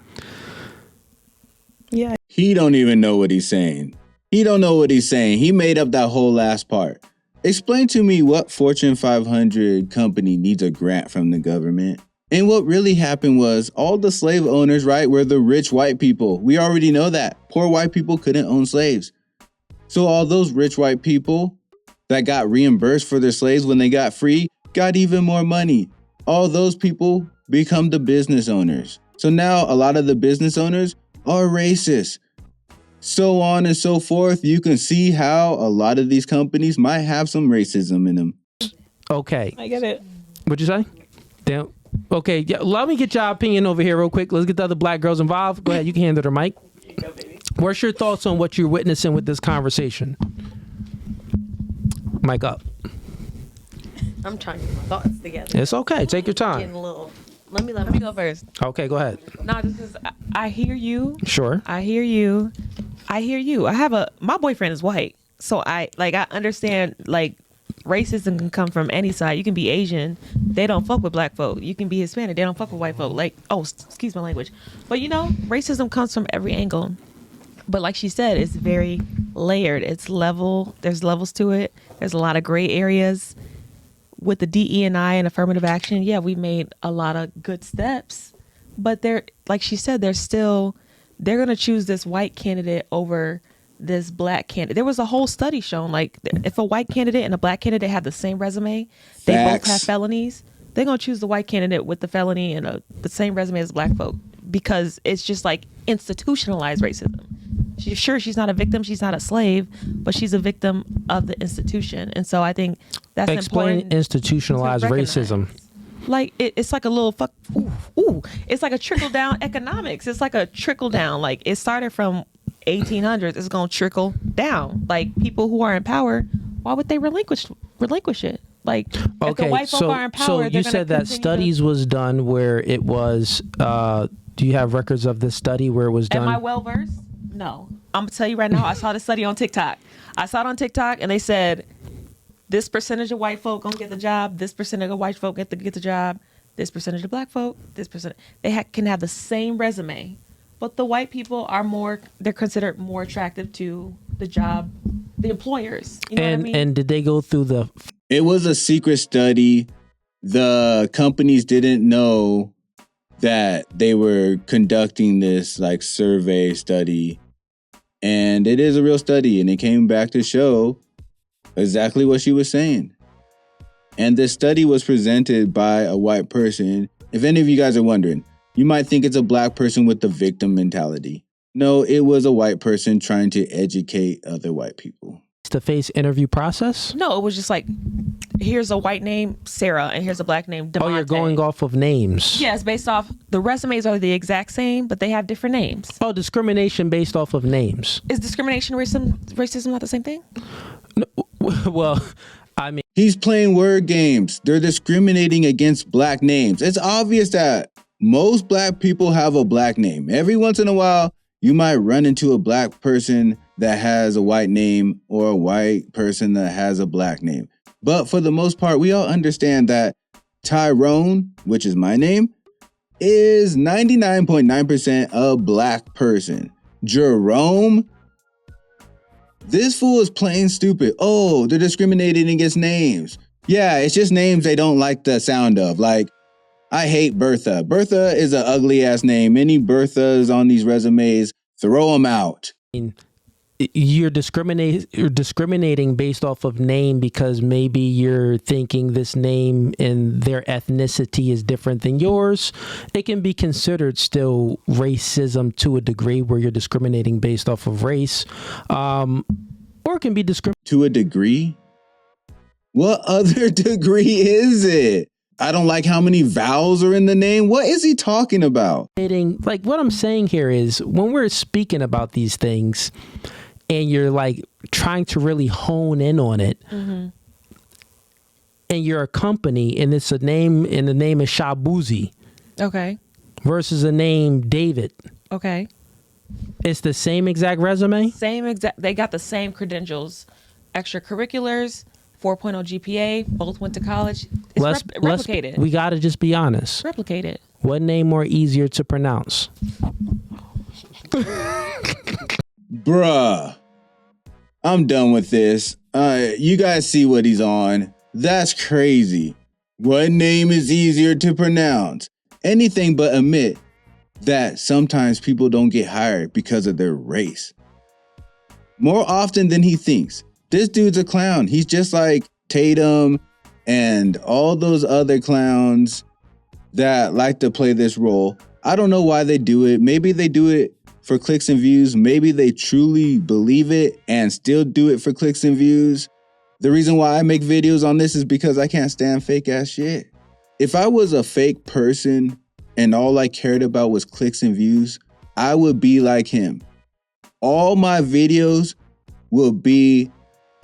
Yeah. He don't even know what he's saying. He made up that whole last part. Explain to me what Fortune 500 company needs a grant from the government. And what really happened was all the slave owners, right, were the rich white people. We already know that. Poor white people couldn't own slaves. So all those rich white people that got reimbursed for their slaves when they got free got even more money. All those people become the business owners. So now a lot of the business owners are racist. So on and so forth. You can see how a lot of these companies might have some racism in them. Okay. I get it. What'd you say? Damn. Okay, yeah, let me get your opinion over here real quick. Let's get the other black girls involved. Go ahead, you can handle the mic. What's your thoughts on what you're witnessing with this conversation? Mic up. I'm trying to get my thoughts together. It's okay. Take your time. Getting a little. Let me go first. Okay, go ahead. No, just because I hear you. Sure. I hear you. My boyfriend is white, so I understand like racism can come from any side. You can be Asian, they don't fuck with black folk. You can be Hispanic, they don't fuck with white folk. Like, excuse my language. But racism comes from every angle. But like she said, it's very layered. It's level. There's levels to it. There's a lot of gray areas. With the DE&I and affirmative action, yeah, we made a lot of good steps. But like she said, they're going to choose this white candidate over this black candidate. There was a whole study shown, like, if a white candidate and a black candidate have the same resume, they both have felonies, they're going to choose the white candidate with the felony and the same resume as black folk, because it's just like institutionalized racism. She's not a victim, she's not a slave, but she's a victim of the institution. And so I think that's Explain important. Institutionalized racism. Like it's like a little it's like a trickle down economics. It's like a trickle down. Like it started from 1800s. It's gonna trickle down. Like people who are in power, why would they relinquish it? Like if the white folk are in power, so you said that studies was done where it was. Do you have records of this study where it was done? Am I well versed? No, I'm gonna tell you right now. I saw the study on TikTok. And they said this percentage of white folk gonna get the job. This percentage of white folk get the job. This percentage of black folk. This percent can have the same resume, but the white people are they're considered more attractive to the job, the employers. You know what I mean? And did they go through the? It was a secret study. The companies didn't know that they were conducting this like survey study, and it is a real study, and it came back to show exactly what she was saying. And this study was presented by a white person. If any of you guys are wondering, you might think it's a black person with the victim mentality. No, it was a white person trying to educate other white people. Face-to-face interview process? No, it was just like, here's a white name, Sarah, and here's a black name, Demonte. Oh, you're going off of names. Yes, based off, the resumes are the exact same, but they have different names. Oh, discrimination based off of names. Is discrimination racism not the same thing? No, well, I mean, he's playing word games. They're discriminating against black names. It's obvious that most black people have a black name. Every once in a while, you might run into a black person that has a white name or a white person that has a black name. But for the most part, we all understand that Tyrone, which is my name, is 99.9% a black person. Jerome, this fool is plain stupid. Oh, they're discriminating against names. Yeah, it's just names they don't like the sound of. Like, I hate Bertha. Bertha is an ugly ass name. Any Berthas on these resumes, throw them out. You're discriminating based off of name because maybe you're thinking this name and their ethnicity is different than yours. It can be considered still racism to a degree where you're discriminating based off of race, or it can be discriminating to a degree. What other degree is it? I don't like how many vowels are in the name. What is he talking about? Like, what I'm saying here is when we're speaking about these things and you're like trying to really hone in on it, and you're a company and it's a name and the name is Shabuzi. Okay. Versus a name David. Okay. It's the same exact resume? They got the same credentials, extracurriculars, 4.0 GPA, both went to college. It's replicated. We got to just be honest. Replicate it. What name more easier to pronounce? Bruh. I'm done with this. You guys see what he's on. That's crazy. What name is easier to pronounce? Anything but admit that sometimes people don't get hired because of their race. More often than he thinks. This dude's a clown. He's just like Tatum and all those other clowns that like to play this role. I don't know why they do it. Maybe they do it for clicks and views. Maybe they truly believe it and still do it for clicks and views. The reason why I make videos on this is because I can't stand fake ass shit. If I was a fake person and all I cared about was clicks and views, I would be like him. All my videos will be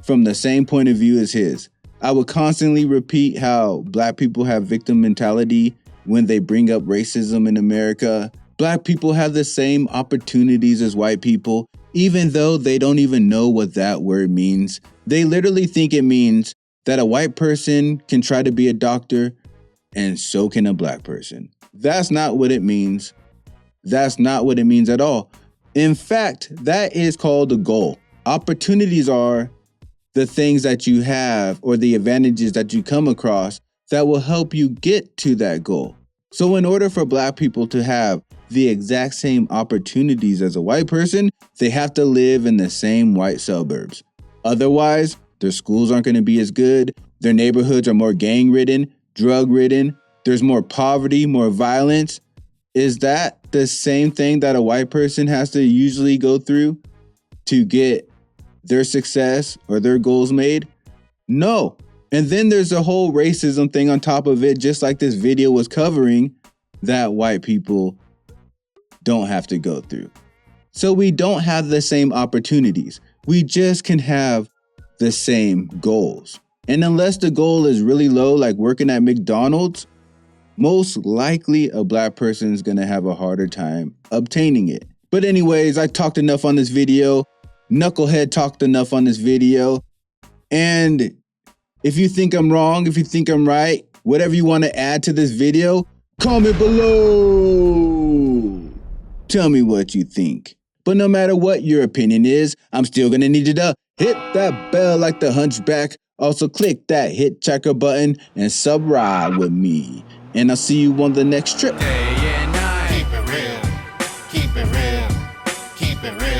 from the same point of view as his. I would constantly repeat how black people have victim mentality when they bring up racism in America. Black people have the same opportunities as white people, even though they don't even know what that word means. They literally think it means that a white person can try to be a doctor and so can a black person. That's not what it means. That's not what it means at all. In fact, that is called a goal. Opportunities are the things that you have or the advantages that you come across that will help you get to that goal. So in order for black people to have the exact same opportunities as a white person, they have to live in the same white suburbs. Otherwise, their schools aren't going to be as good. Their neighborhoods are more gang-ridden, drug-ridden. There's more poverty, more violence. Is that the same thing that a white person has to usually go through to get their success or their goals made? No. And then there's a whole racism thing on top of it, just like this video was covering, that white people don't have to go through. So we don't have the same opportunities. We just can have the same goals. And unless the goal is really low, like working at McDonald's, most likely a black person is going to have a harder time obtaining it. But anyways, I talked enough on this video. Knucklehead talked enough on this video. And if you think I'm wrong, if you think I'm right, whatever you want to add to this video, comment below. Tell me what you think. But no matter what your opinion is, I'm still going to need you to hit that bell like the hunchback. Also click that hit checker button and subscribe with me. And I'll see you on the next trip. Day and night. Keep it real. Keep it real. Keep it real.